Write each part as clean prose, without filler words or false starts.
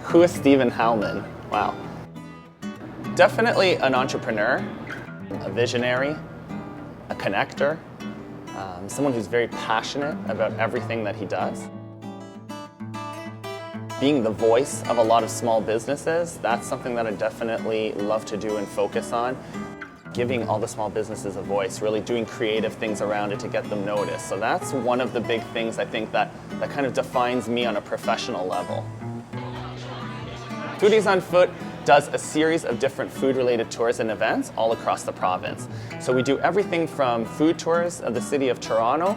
Who is Stephen Hellman? Wow. Definitely an entrepreneur, a visionary, a connector, someone who's very passionate about everything that he does. Being the voice of a lot of small businesses, that's something that I definitely love to do and focus on. Giving all the small businesses a voice, really doing creative things around it to get them noticed. So that's one of the big things I think that kind of defines me on a professional level. Foodies On Foot does a series of different food-related tours and events all across the province. So we do everything from food tours of the city of Toronto,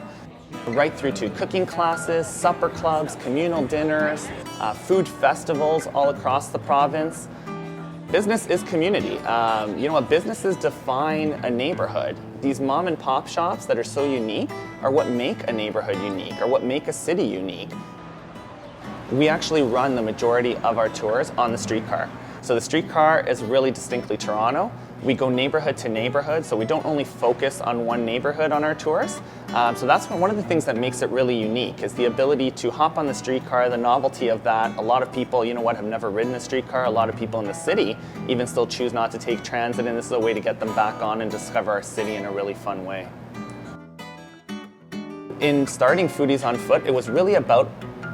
right through to cooking classes, supper clubs, communal dinners, food festivals all across the province. Business is community. You know what, businesses define a neighborhood. These mom and pop shops that are so unique are what make a neighborhood unique, or what make a city unique. We actually run the majority of our tours on the streetcar. So the streetcar is really distinctly Toronto. We go neighborhood to neighborhood, so we don't only focus on one neighborhood on our tours. So that's one of the things that makes it really unique, is the ability to hop on the streetcar, the novelty of that. A lot of people, you know what, have never ridden a streetcar. A lot of people in the city even still choose not to take transit, and this is a way to get them back on and discover our city in a really fun way. In starting Foodies On Foot, it was really about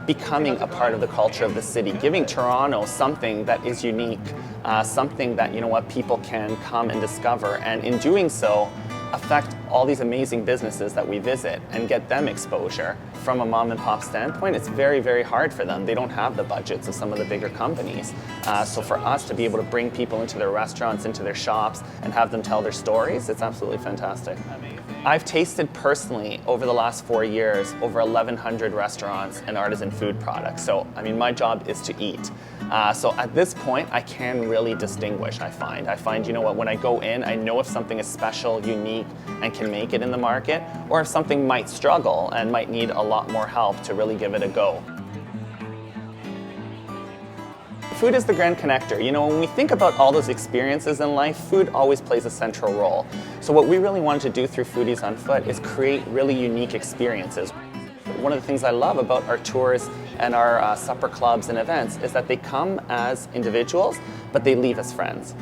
becoming a part of the culture of the city, giving Toronto something that is unique, something that, you know what, people can come and discover, and in doing so, affect all these amazing businesses that we visit and get them exposure. From a mom and pop standpoint, it's very, very hard for them. They don't have the budgets of some of the bigger companies. So for us to be able to bring people into their restaurants, into their shops, and have them tell their stories, it's absolutely fantastic. I've tasted personally over the last 4 years over 1,100 restaurants and artisan food products. So, I mean, my job is to eat. So at this point, I can really distinguish, I find, you know what, when I go in, I know if something is special, unique, and can make it in the market, or if something might struggle and might need a lot more help to really give it a go. Food is the grand connector. You know, when we think about all those experiences in life, food always plays a central role. So what we really wanted to do through Foodies On Foot is create really unique experiences. One of the things I love about our tours and our supper clubs and events is that they come as individuals, but they leave as friends.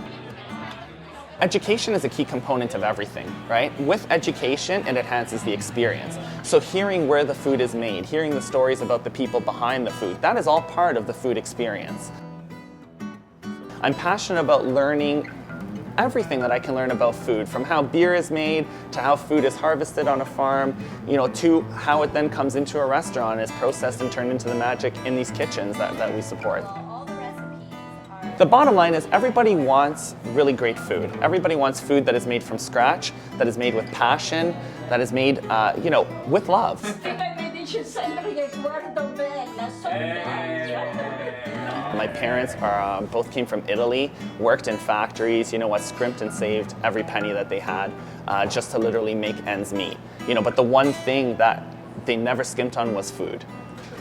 Education is a key component of everything, right? With education, it enhances the experience. So hearing where the food is made, hearing the stories about the people behind the food, that is all part of the food experience. I'm passionate about learning everything that I can learn about food, from how beer is made, to how food is harvested on a farm, you know, to how it then comes into a restaurant, is processed and turned into the magic in these kitchens that we support. The bottom line is everybody wants really great food. Everybody wants food that is made from scratch, that is made with passion, that is made, you know, with love. My parents both came from Italy, worked in factories, you know what, scrimped and saved every penny that they had just to literally make ends meet. You know, but the one thing that they never skimped on was food.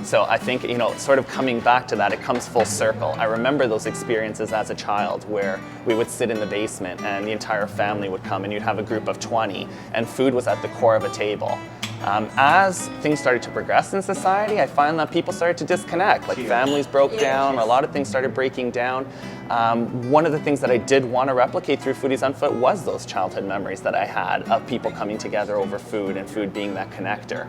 So I think, you know, sort of coming back to that, it comes full circle. I remember those experiences as a child where we would sit in the basement and the entire family would come and you'd have a group of 20 and food was at the core of a table. As things started to progress in society, I find that people started to disconnect, like families broke down, or a lot of things started breaking down. One of the things that I did want to replicate through Foodies On Foot was those childhood memories that I had of people coming together over food and food being that connector.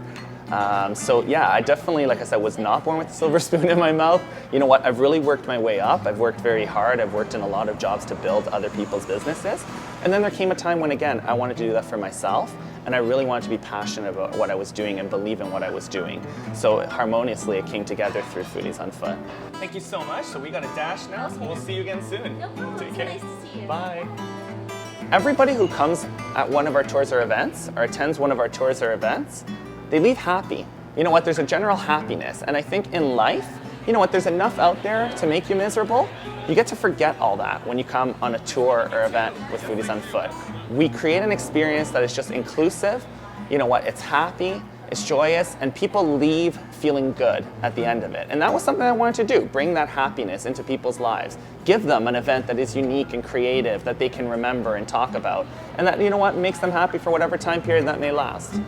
So yeah, I definitely, like I said, was not born with a silver spoon in my mouth. You know what, I've really worked my way up. I've worked very hard. I've worked in a lot of jobs to build other people's businesses. And then there came a time when, again, I wanted to do that for myself. And I really wanted to be passionate about what I was doing and believe in what I was doing. So harmoniously, it came together through Foodies On Foot. Thank you so much. So we got a dash now, so we'll see you again soon. No problem. Take care. It's nice to see you. Bye. Everybody who comes at one of our tours or events, or attends one of our tours or events, they leave happy. You know what, there's a general happiness. And I think in life, you know what, there's enough out there to make you miserable. You get to forget all that when you come on a tour or event with Foodies On Foot. We create an experience that is just inclusive. You know what, it's happy, it's joyous, and people leave feeling good at the end of it. And that was something I wanted to do, bring that happiness into people's lives. Give them an event that is unique and creative that they can remember and talk about. And that, you know what, makes them happy for whatever time period that may last.